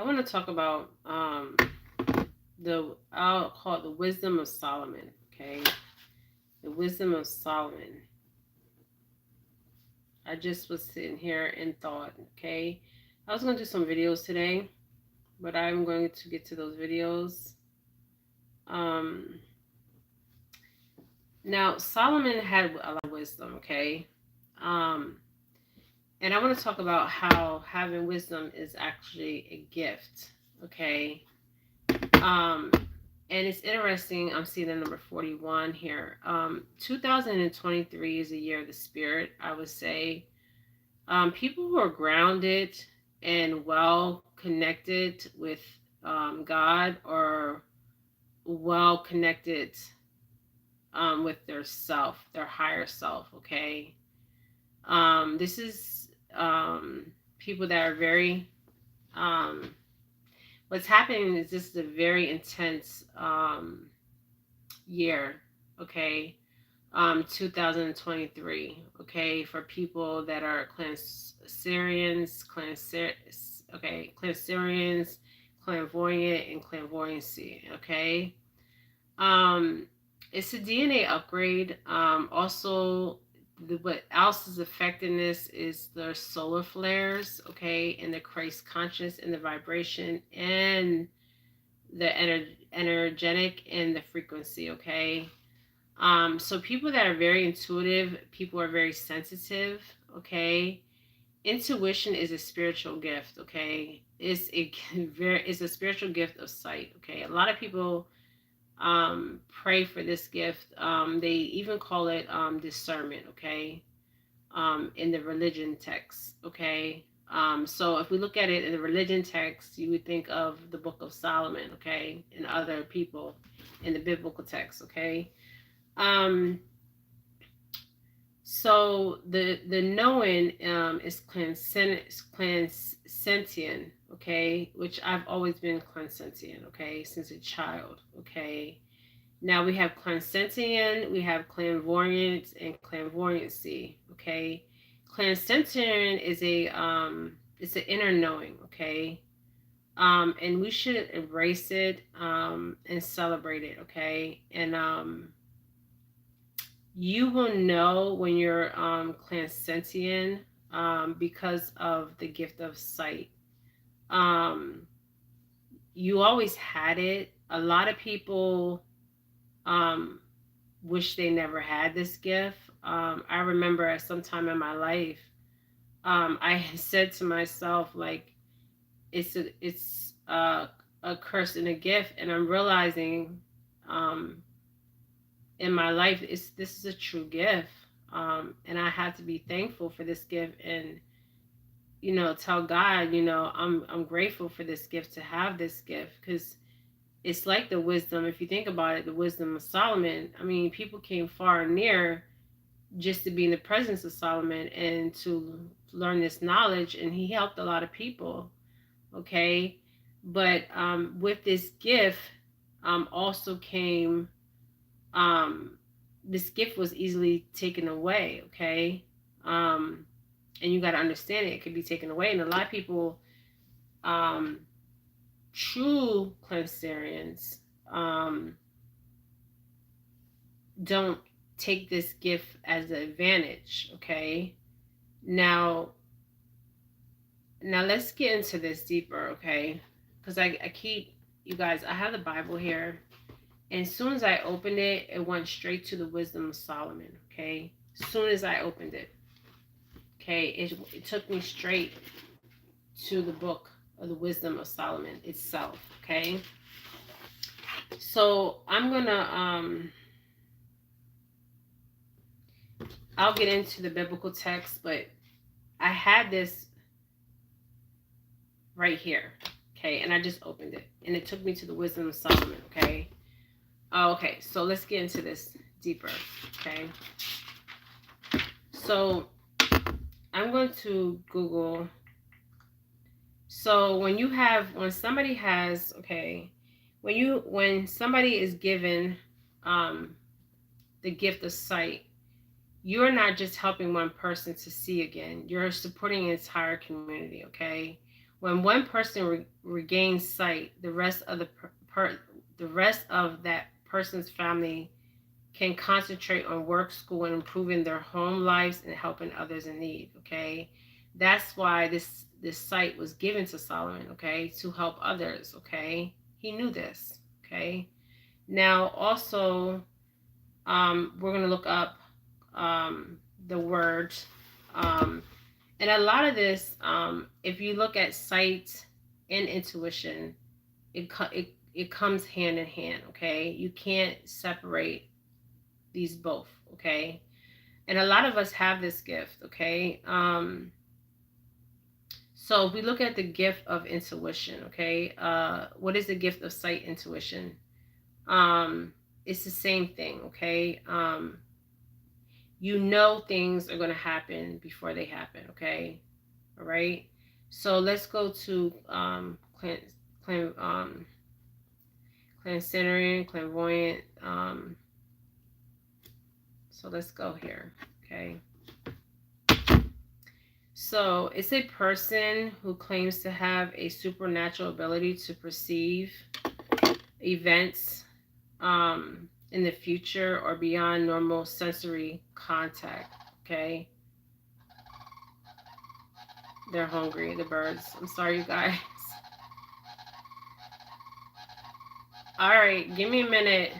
I want to talk about I'll call it the wisdom of Solomon. Okay, the wisdom of Solomon. I just was sitting here and thought. Okay, I was going to do some videos today, but I'm going to get to those videos. Um, Now Solomon had a lot of wisdom. Okay, um, and I want to talk about how having wisdom is actually a gift. Okay. Um, and it's interesting. I'm seeing the number 41 here. 2023 is a year of the spirit, I would say. People who are grounded and well connected with God, or well connected with their self, their higher self. Okay. This is people that are very um, what's happening is this is a very intense year, okay? 2023, okay, for people that are Clansarians, Clansarians, Clairvoyant, and Clairvoyancy, okay? Um, it's a DNA upgrade. Also, what else is affecting this is the solar flares, okay, and the Christ conscious and the vibration and the energetic and the frequency, okay? So people that are very intuitive, people are very sensitive, okay? Intuition is a spiritual gift, okay? It's a spiritual gift of sight, okay? A lot of people pray for this gift. They even call it discernment, okay? In the religion text, okay? So if we look at it in the religion text, you would think of the Book of Solomon, okay, and other people in the biblical text, okay? Um, so the knowing is clansentient, okay, which I've always been clansentient, okay, since a child, okay. Now we have clansentient, we have clairvoyance, and clairvoyancy, okay. Clansentient is it's an inner knowing, okay. And we should embrace it and celebrate it, okay. And you will know when you're clansentient because of the gift of sight. Um, you always had it. A lot of people um, wish they never had this gift. I remember at some time in my life, I said to myself, like, it's a curse and a gift, and I'm realizing um, in my life this is a true gift, and I had to be thankful for this gift, and tell God, I'm grateful for this gift, to have this gift, because it's like the wisdom. If you think about it, the wisdom of Solomon, I mean, people came far and near just to be in the presence of Solomon and to learn this knowledge, and he helped a lot of people, okay. But with this gift also came this gift was easily taken away, okay. um and you got to understand it could be taken away, and a lot of people, um true Clansarians, don't take this gift as an advantage, okay. Now now let's get into this deeper, okay, because I keep, you guys, I have the Bible here, and as soon as I opened it, it went straight to the wisdom of Solomon, okay. As soon as I opened it, okay, it took me straight to the book of the wisdom of Solomon itself, okay. So I'm gonna I'll get into the biblical text, but I had this right here, okay, and I just opened it, and it took me to the wisdom of Solomon, okay. Okay, so let's get into this deeper, okay. So I'm going to Google. So when somebody has, okay, when somebody is given um, the gift of sight, you're not just helping one person to see again. You're supporting an entire community, okay? When one person regains sight, the rest of that person's family can concentrate on work, school, and improving their home lives and helping others in need. Okay, that's why this sight was given to Solomon. Okay, to help others. Okay, he knew this. Okay, now also we're gonna look up the word. Um, and a lot of this, if you look at sight and intuition, it comes hand in hand. Okay, you can't separate these both. Okay, and a lot of us have this gift. Okay, so if we look at the gift of intuition. Okay, what is the gift of sight, intuition? It's the same thing. Okay, you know things are going to happen before they happen. Okay, all right. So let's go to Clairsentent, Clairvoyant. So let's go here. Okay. So it's a person who claims to have a supernatural ability to perceive events in the future or beyond normal sensory contact. Okay. They're hungry, the birds. I'm sorry, you guys. All right, give me a minute.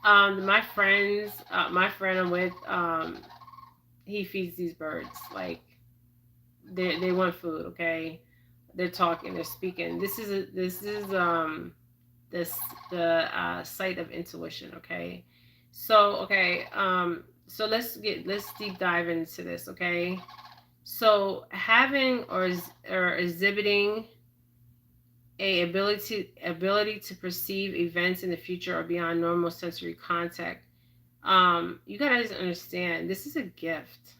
My friend I'm with, he feeds these birds. Like they want food. Okay, they're talking, they're speaking. This is this the site of intuition. Okay, so so let's deep dive into this. Okay, so having or exhibiting a ability to perceive events in the future or beyond normal sensory contact. You gotta understand, this is a gift,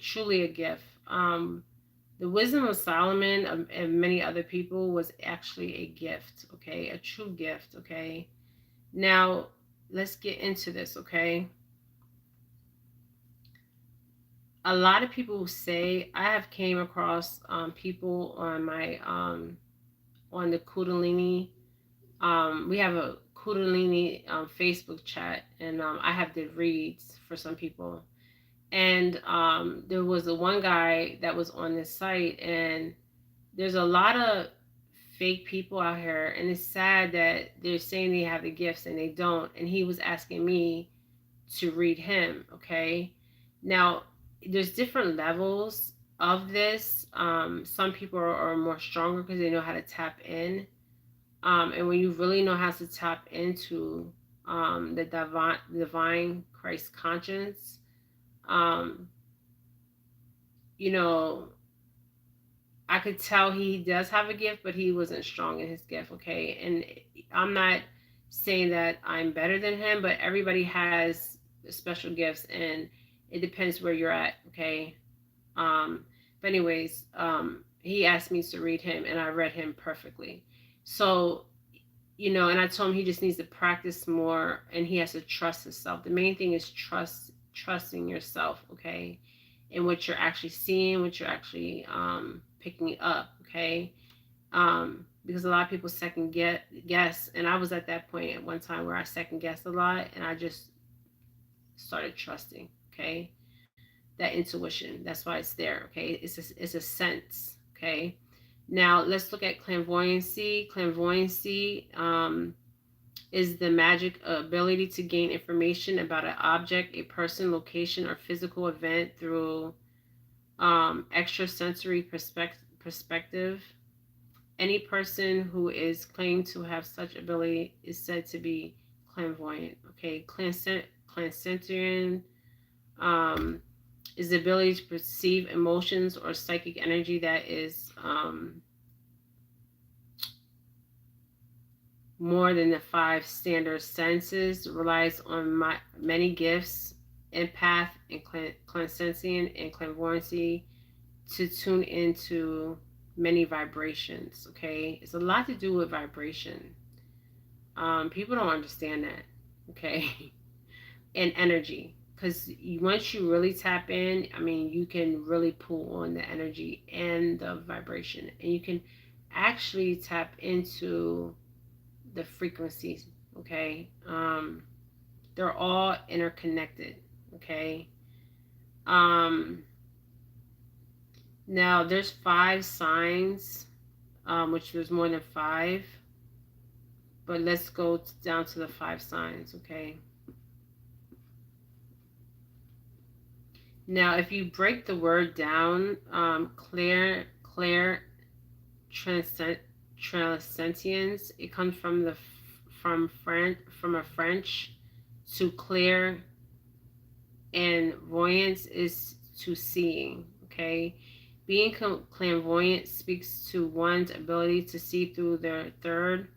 truly a gift. The wisdom of Solomon and many other people was actually a gift. Okay, a true gift. Okay, now let's get into this. Okay, a lot of people say, I have came across people on my on the Kundalini. We have a Kundalini Facebook chat, and I have the reads for some people. And there was a one guy that was on this site, and there's a lot of fake people out here, and it's sad that they're saying they have the gifts and they don't. And he was asking me to read him. Okay, now there's different levels of this. Some people are more stronger because they know how to tap in. And when you really know how to tap into the divine Christ conscience, um, you know, I could tell he does have a gift, but he wasn't strong in his gift. Okay, and I'm not saying that I'm better than him, but everybody has special gifts, and it depends where you're at. Okay, but anyways, he asked me to read him, and I read him perfectly. So and I told him he just needs to practice more, and he has to trust himself. The main thing is trusting yourself, okay, and what you're actually seeing, what you're actually picking up, okay, because a lot of people second guess, and I was at that point at one time where I second guessed a lot, and I just started trusting, okay, that intuition. That's why it's there, okay. It's a sense, okay. Now let's look at clairvoyancy. Clairvoyancy is the magic ability to gain information about an object, a person, location, or physical event through extrasensory perspective. Any person who is claimed to have such ability is said to be clairvoyant. Okay, clairsentient is the ability to perceive emotions or psychic energy that is more than the five standard senses, relies on many gifts, empath and clairsentient and clairvoyancy to tune into many vibrations. Okay, it's a lot to do with vibration. People don't understand that. Okay, and energy. because once you really tap in, I mean, you can really pull on the energy and the vibration, and you can actually tap into the frequencies. Okay, they're all interconnected. Okay, um, now there's 5 signs, which there's more than 5, but let's go down to the 5 signs. Okay. Now, if you break the word down, transcend, transcendence, it comes from from a French to clear, and voyance is to seeing. Okay, being clairvoyant speaks to one's ability to see through their third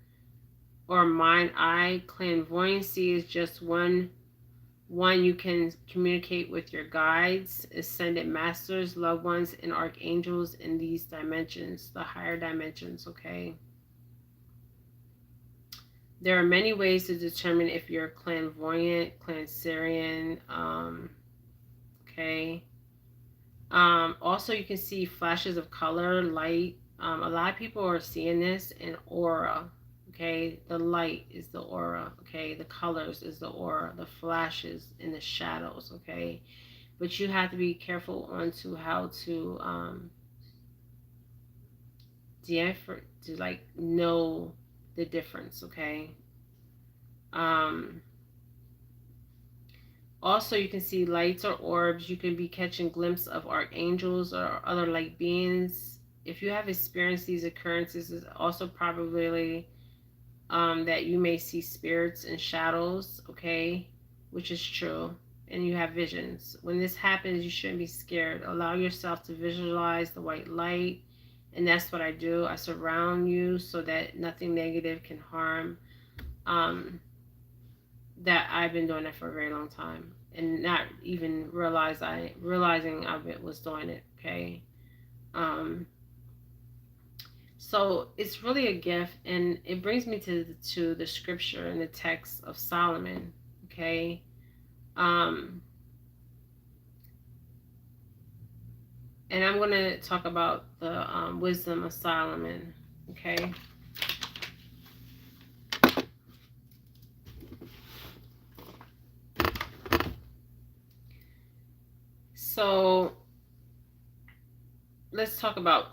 or mind eye. Clairvoyancy is just one, you can communicate with your guides, ascended masters, loved ones, and archangels in these dimensions, the higher dimensions. Okay. There are many ways to determine if you're clairvoyant, clairsentient. Okay. Also, you can see flashes of color, light. A lot of people are seeing this in aura. Okay, the light is the aura. Okay, the colors is the aura, the flashes and the shadows. Okay, but you have to be careful on to how to to like know the difference. Okay. Um, Also, you can see lights or orbs. You can be catching glimpses of archangels or other light beings. If you have experienced these occurrences, it's also probably that you may see spirits and shadows, okay, which is true, and you have visions. When this happens, you shouldn't be scared. Allow yourself to visualize the white light, and that's what I do. I surround you so that nothing negative can harm. Um, that I've been doing that for a very long time, and not even realizing I was doing it. Okay. Um, So it's really a gift, and it brings me to the scripture and the text of Solomon. Okay, um, and I'm going to talk about the wisdom of Solomon. Okay, so let's talk about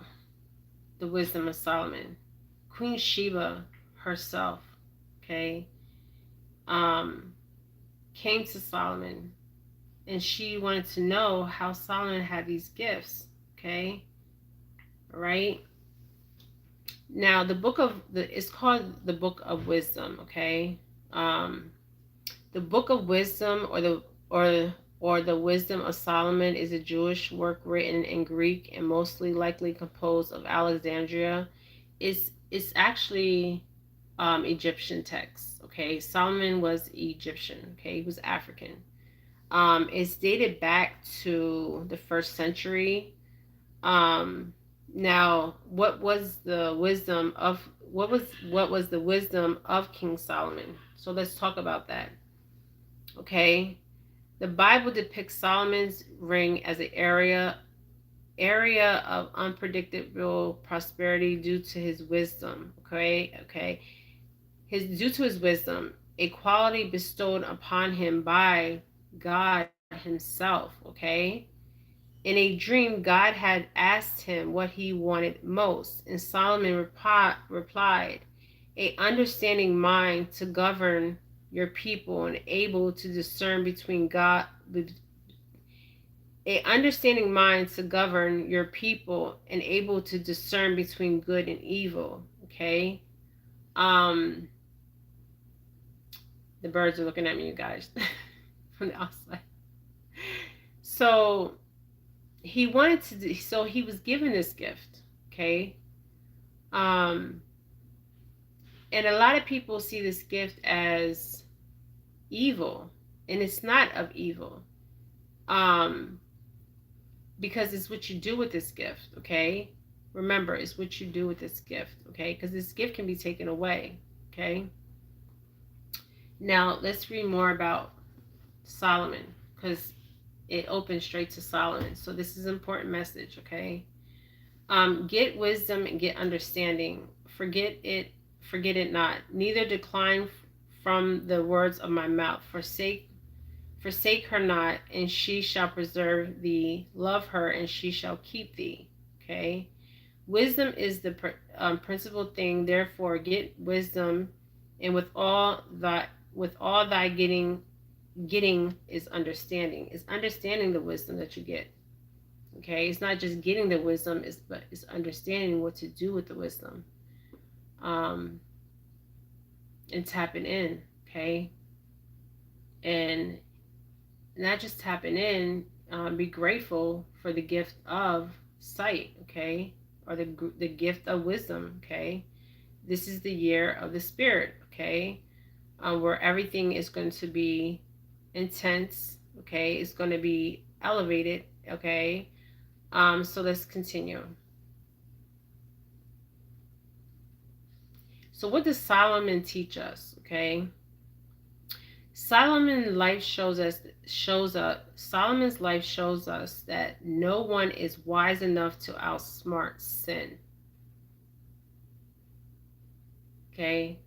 the wisdom of Solomon. Queen Sheba herself, okay, um, came to Solomon, and she wanted to know how Solomon had these gifts. Okay, right? Now, the book of it's called the Book of Wisdom. Okay, um, the Book of Wisdom, or the Wisdom of Solomon, is a Jewish work written in Greek and mostly likely composed of Alexandria. It's actually Egyptian text. Okay, Solomon was Egyptian. Okay, he was African. It's dated back to the 1st century. Um, Now, what was the wisdom of King Solomon? So let's talk about that. Okay, the Bible depicts Solomon's reign as an area of unpredictable prosperity due to his wisdom. Okay, due to his wisdom, a quality bestowed upon him by God Himself. Okay. In a dream, God had asked him what he wanted most, and Solomon replied, "A understanding mind to govern your people and able to discern between God, a understanding mind to govern your people and able to discern between good and evil." Okay. Um, the birds are looking at me, you guys, from the outside. So he was given this gift. Okay. um and a lot of people see this gift as evil, and it's not of evil, um because it's what you do with this gift. Okay, remember, it's what you do with this gift. Okay, because this gift can be taken away. Okay, now let's read more about Solomon. because it opens straight to Solomon. So this is an important message, okay? Get wisdom and get understanding. Forget it not. Neither decline from the words of my mouth. Forsake her not, and she shall preserve thee. Love her, and she shall keep thee. Okay? Wisdom is the principal thing. Therefore, get wisdom, and with all thy getting is understanding. It's understanding the wisdom that you get. Okay, it's not just getting the wisdom, but it's understanding what to do with the wisdom, and tapping in. Okay, and not just tapping in. Be grateful for the gift of sight. Okay, or the gift of wisdom. Okay, this is the year of the spirit. Okay, where everything is going to be intense. Okay, it's going to be elevated. Okay. So let's continue. So what does Solomon teach us? Okay. Solomon's life shows us that no one is wise enough to outsmart sin. Okay.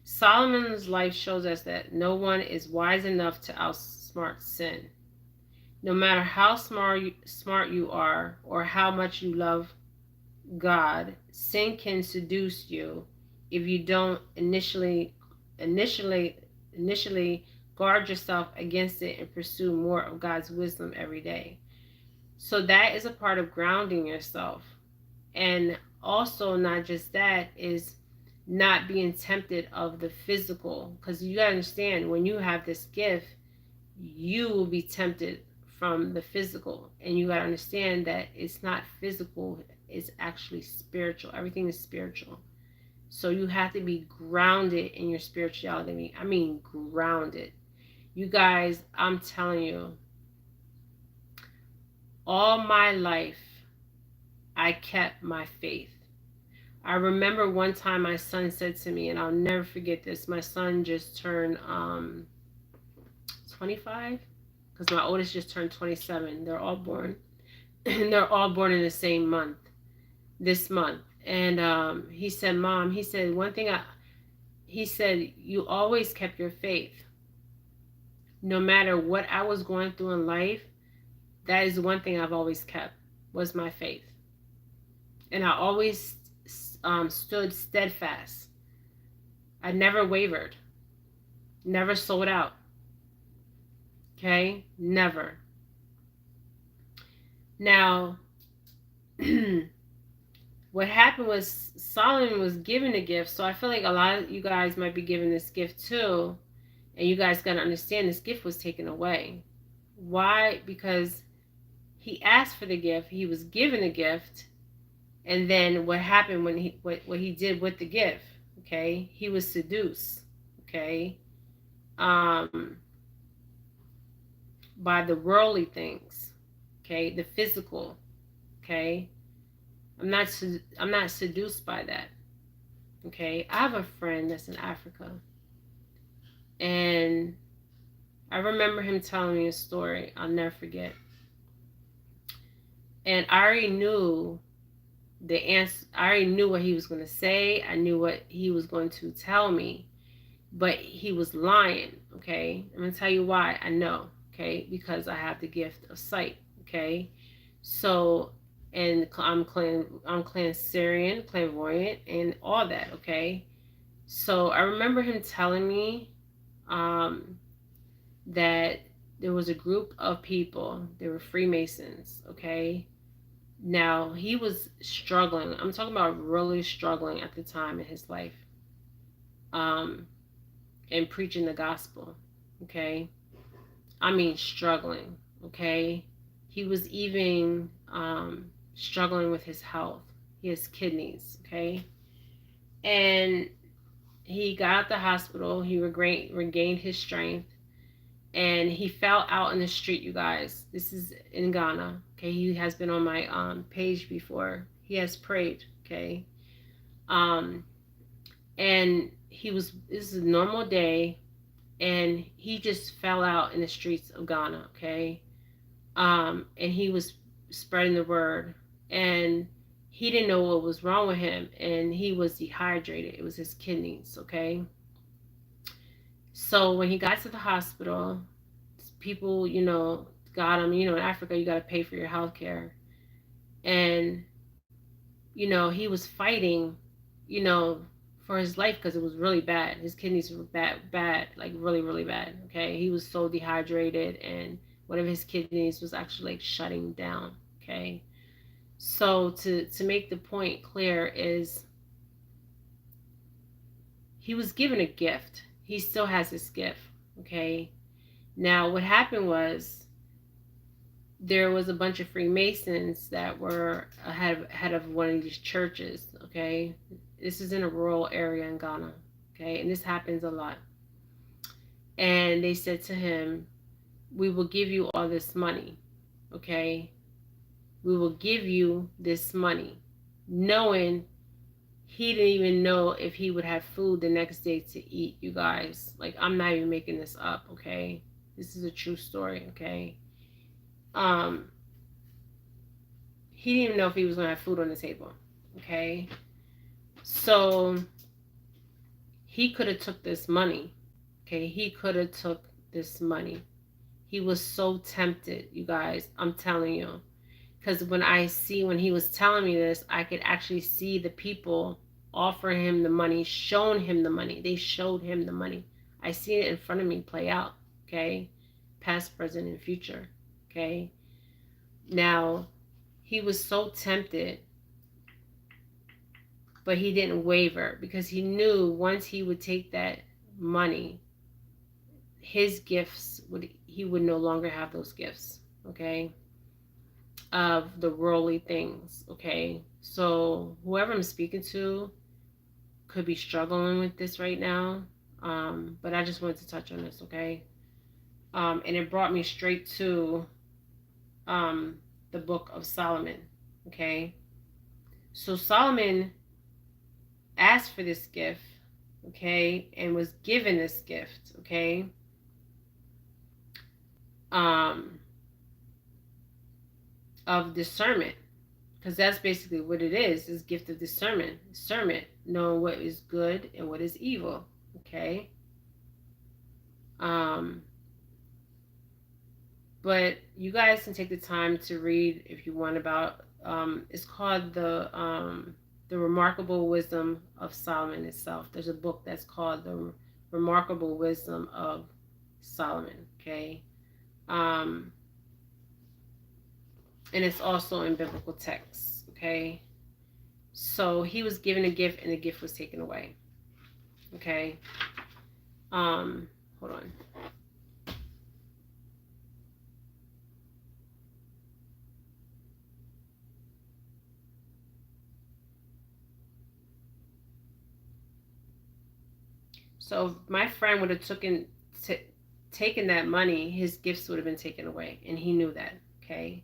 Solomon's life shows us that no one is wise enough to outsmart sin. No matter how smart you are or how much you love God, sin can seduce you if you don't initially guard yourself against it and pursue more of God's wisdom every day. So that is a part of grounding yourself. And also, not just that, is not being tempted of the physical, because you gotta understand, when you have this gift, you will be tempted from the physical, and you got to understand that it's not physical, it's actually spiritual. Everything is spiritual. So you have to be grounded in your spirituality. I mean grounded. You guys, I'm telling you, all my life I kept my faith. I remember one time my son said to me, and I'll never forget this, my son just turned 25, because my oldest just turned 27. They're all born in the same month, this month. And he said, Mom, he said, he said, you always kept your faith. No matter what I was going through in life, that is one thing I've always kept, was my faith. And I always stood steadfast. I never wavered, never sold out. Okay, never. Now, what happened was Solomon was given a gift. So I feel like a lot of you guys might be given this gift too. And you guys got to understand, this gift was taken away. Why? Because he asked for the gift. He was given a gift. And then what happened when what he did with the gift? Okay, he was seduced. Okay. By the worldly things, okay, the physical, okay. I'm not seduced by that, okay. I have a friend that's in Africa, and I remember him telling me a story I'll never forget, and I already knew the answer. I already knew what he was going to say. I knew what he was going to tell me, but he was lying, okay. I'm going to tell you why I know. Okay, because I have the gift of sight. Okay, so, and I'm Clairsentent, Clairvoyant, and all that. Okay, so I remember him telling me that there was a group of people. They were Freemasons. Okay, now he was struggling. I'm talking about really struggling at the time in his life, and preaching the gospel. Okay. I mean, struggling, okay? He was even struggling with his health. He has kidneys, okay? And he got out the hospital. He regained his strength. And he fell out in the street, you guys. This is in Ghana, okay? He has been on my page before. He has prayed, okay? And this is a normal day. and he just fell out in the streets of Ghana, okay? And he was spreading the word, and he didn't know what was wrong with him, and he was dehydrated. It was his kidneys, okay? So when he got to the hospital, people, got him. In Africa, you got to pay for your health care. And, he was fighting, you know, for his life because it was really bad. His kidneys were bad, like really, really bad. Okay. He was so dehydrated, and one of his kidneys was actually like shutting down. Okay. So to make the point clear is he was given a gift. He still has his gift. Okay. Now what happened was there was a bunch of Freemasons that were ahead of one of these churches. Okay. This is in a rural area in Ghana. Okay. And this happens a lot. And they said to him, "We will give you all this money. Okay. We will give you this money," knowing he didn't even know if he would have food the next day to eat, you guys. Like, I'm not even making this up, okay? This is a true story, okay? Um, he didn't even know if he was going to have food on the table, okay? So he could have took this money, okay? He could have took this money. He was so tempted, you guys. I'm telling you. Because when he was telling me this, I could actually see the people offering him the money, showing him the money. They showed him the money. I see it in front of me play out, okay? Past, present, and future, okay? Now, he was so tempted, but he didn't waver because he knew once he would take that money, his gifts he would no longer have those gifts, okay? Of the worldly things, okay? So whoever I'm speaking to could be struggling with this right now, but I just wanted to touch on this, okay? And it brought me straight to the book of Solomon, okay? So Solomon asked for this gift, okay, and was given this gift, okay? Of discernment, because that's basically what it is gift of discernment, knowing what is good and what is evil, okay? But you guys can take the time to read if you want about it's called the Remarkable Wisdom of Solomon itself. There's a book that's called The Remarkable Wisdom of Solomon, okay? And it's also in biblical texts, okay? So he was given a gift and the gift was taken away, okay? Hold on. So if my friend would have taken that money, his gifts would have been taken away, and he knew that, okay?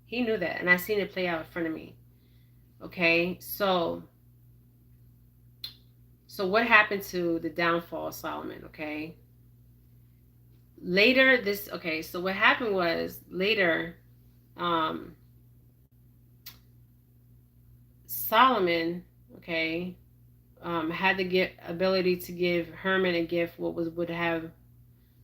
He knew that, and I seen it play out in front of me, okay? So what happened to the downfall of Solomon, okay? So what happened was later, Solomon, okay, had the ability to give Herman a gift.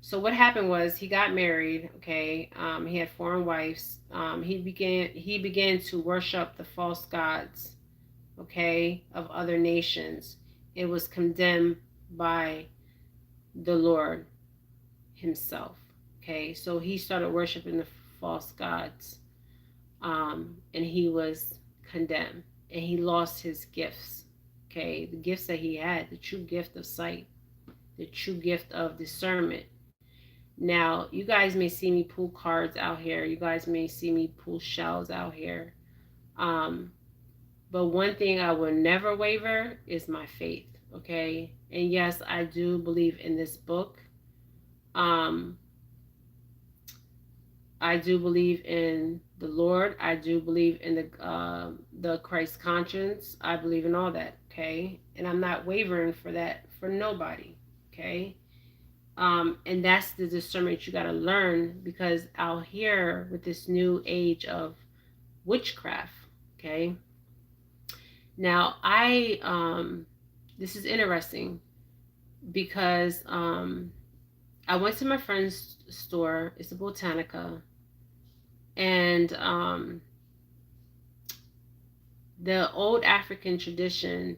So what happened was he got married. Okay, he had foreign wives. He began to worship the false gods, okay, of other nations. It was condemned by the Lord himself. Okay, so he started worshiping the false gods, and he was condemned, and he lost his gifts. Okay, the gifts that he had, the true gift of sight, the true gift of discernment. Now, you guys may see me pull cards out here. You guys may see me pull shells out here. But one thing I will never waver is my faith, okay? And yes, I do believe in this book. I do believe in the Lord. I do believe in the Christ conscience. I believe in all that, okay? And I'm not wavering for that for nobody, okay? And that's the discernment you got to learn, because out here with this new age of witchcraft, okay. Now this is interesting because I went to my friend's store. It's a Botanica, and the old African tradition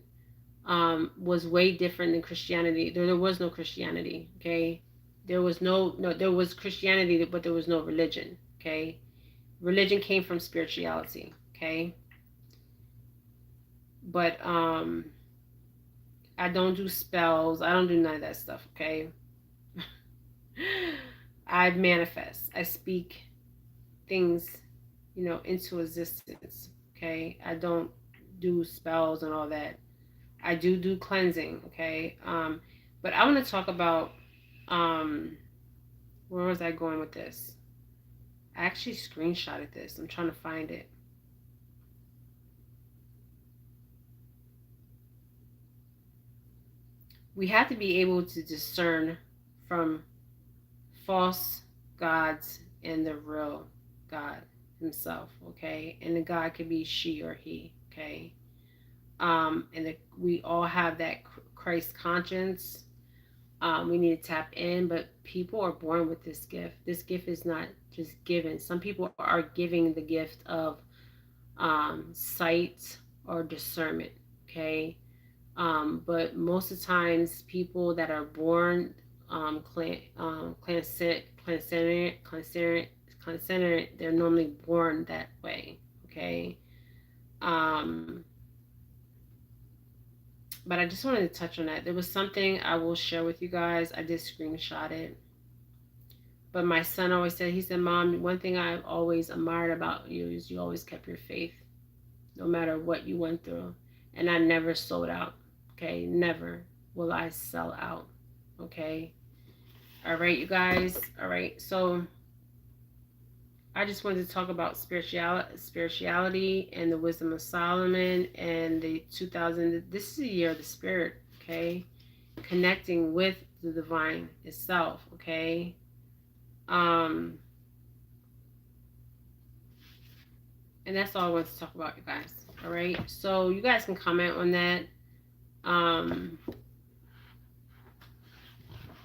was way different than Christianity. There was no Christianity, okay? There was there was Christianity, but there was no religion, okay? Religion came from spirituality, okay? But I don't do spells. I don't do none of that stuff, okay? I manifest. I speak things, into existence, okay? I don't do spells and all that. I do cleansing, okay? But I want to talk about where was I going with this? I actually screenshotted this. I'm trying to find it. We have to be able to discern from false gods and the real God himself, okay? And the God could be she or he, okay? We all have that Christ conscience. We need to tap in, but people are born with this gift. This gift is not just given. Some people are giving the gift of sight or discernment, okay? But most of the times, people that are born clanscented, they're normally born that way, okay? Um, but I just wanted to touch on that. There was something I will share with you guys. I did screenshot it. But my son always said, he said, Mom, one thing I've always admired about you is you always kept your faith, no matter what you went through. And I never sold out, okay? Never will I sell out, okay? All right, you guys. All right, so I just wanted to talk about spirituality and the wisdom of Solomon and the 2000. This is the year of the spirit, okay? Connecting with the divine itself, okay? And that's all I want to talk about, you guys. All right, so you guys can comment on that.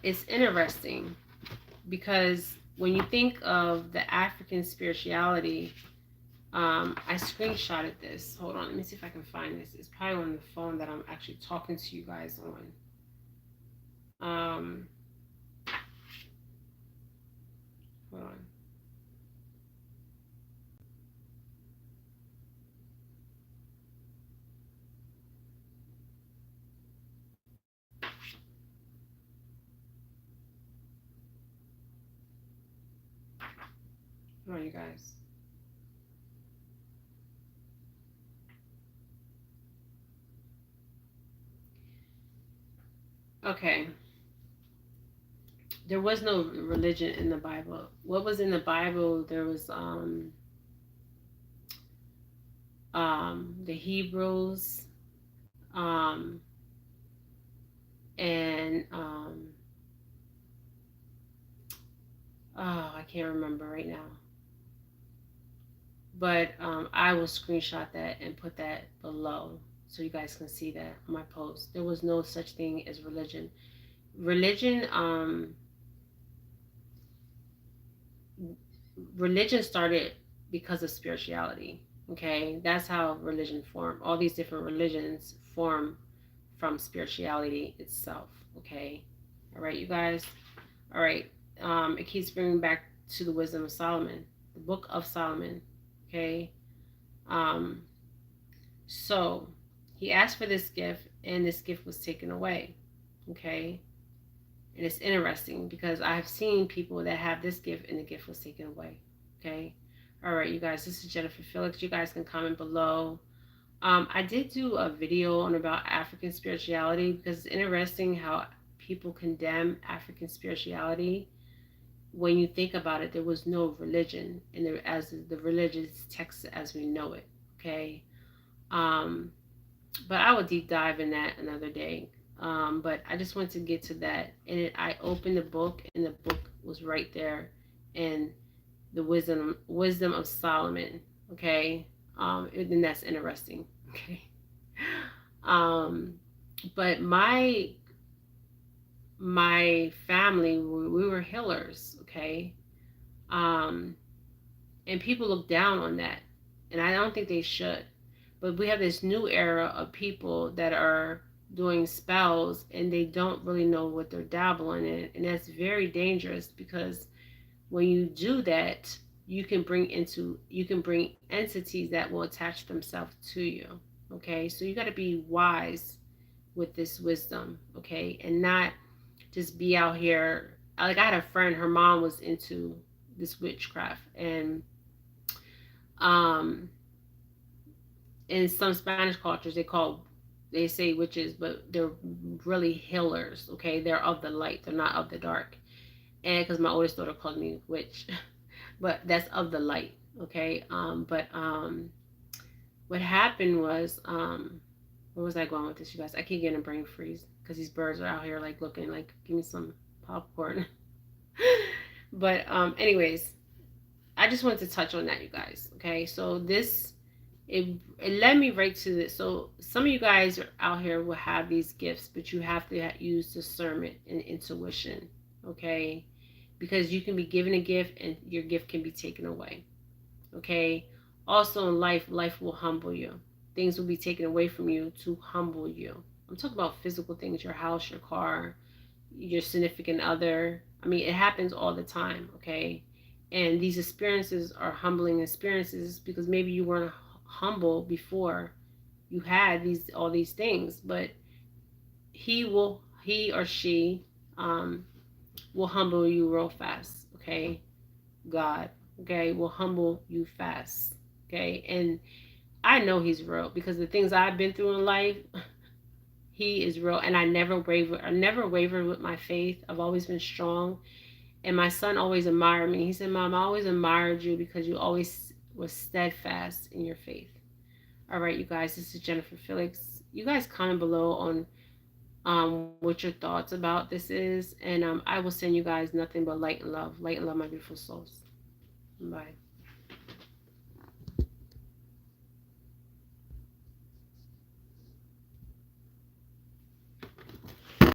It's interesting because when you think of the African spirituality, I screenshotted this. Hold on, let me see if I can find this. It's probably on the phone that I'm actually talking to you guys on. Hold on. Hold on, you guys. Okay. There was no religion in the Bible. What was in the Bible? There was the Hebrews, um, and oh, I can't remember right now. But I will screenshot that and put that below so you guys can see that on my post. There was no such thing as religion. Religion started because of spirituality. Okay, that's how religion formed. All these different religions form from spirituality itself. Okay, all right, you guys. All right, it keeps bringing back to the wisdom of Solomon, the book of Solomon. Okay, um, so he asked for this gift, and this gift was taken away. Okay, and it's interesting because I've seen people that have this gift and the gift was taken away. Okay. All right, you guys, this is Jennifer Felix. You guys can comment below. I did do a video on about African spirituality because it's interesting how people condemn African spirituality. When you think about it, there was no religion in there as the religious text as we know it. Okay. But I will deep dive in that another day. But I just wanted to get to that. And I opened the book, and the book was right there, and the wisdom of Solomon. Okay, and that's interesting. Okay, um, but my family, we were healers. Okay, um, and people look down on that, and I don't think they should. But we have this new era of people that are doing spells, and they don't really know what they're dabbling in, and that's very dangerous, because when you do that, you can bring entities that will attach themselves to you. Okay, so you got to be wise with this wisdom. Okay, and not just be out here. Like, I had a friend, her mom was into this witchcraft, and um in some Spanish cultures they say witches, but they're really healers. Okay, they're of the light, they're not of the dark. And because my oldest daughter called me witch, but that's of the light. Okay, what happened was, where was I going with this, you guys? I keep getting a brain freeze because these birds are out here like looking like, give me some popcorn. But anyways, I just wanted to touch on that, you guys. Okay, so it led me right to this. So some of you guys are out here will have these gifts, but you have to use discernment and intuition. Okay, because you can be given a gift and your gift can be taken away. Okay, also in life will humble you. Things will be taken away from you to humble you. I'm talking about physical things: your house, your car, your significant other. I mean, it happens all the time. Okay, and these experiences are humbling experiences, because maybe you weren't humble before you had all these things. But he or she will humble you real fast. Okay, God, okay, will humble you fast. Okay, and I know he's real, because the things I've been through in life, he is real, and I never waver. I never wavered with my faith. I've always been strong. And my son always admired me. He said, Mom, I always admired you because you always was steadfast in your faith. All right, you guys, this is Jennifer Felix. You guys comment below on what your thoughts about this is. And I will send you guys nothing but light and love. Light and love, my beautiful souls. Bye.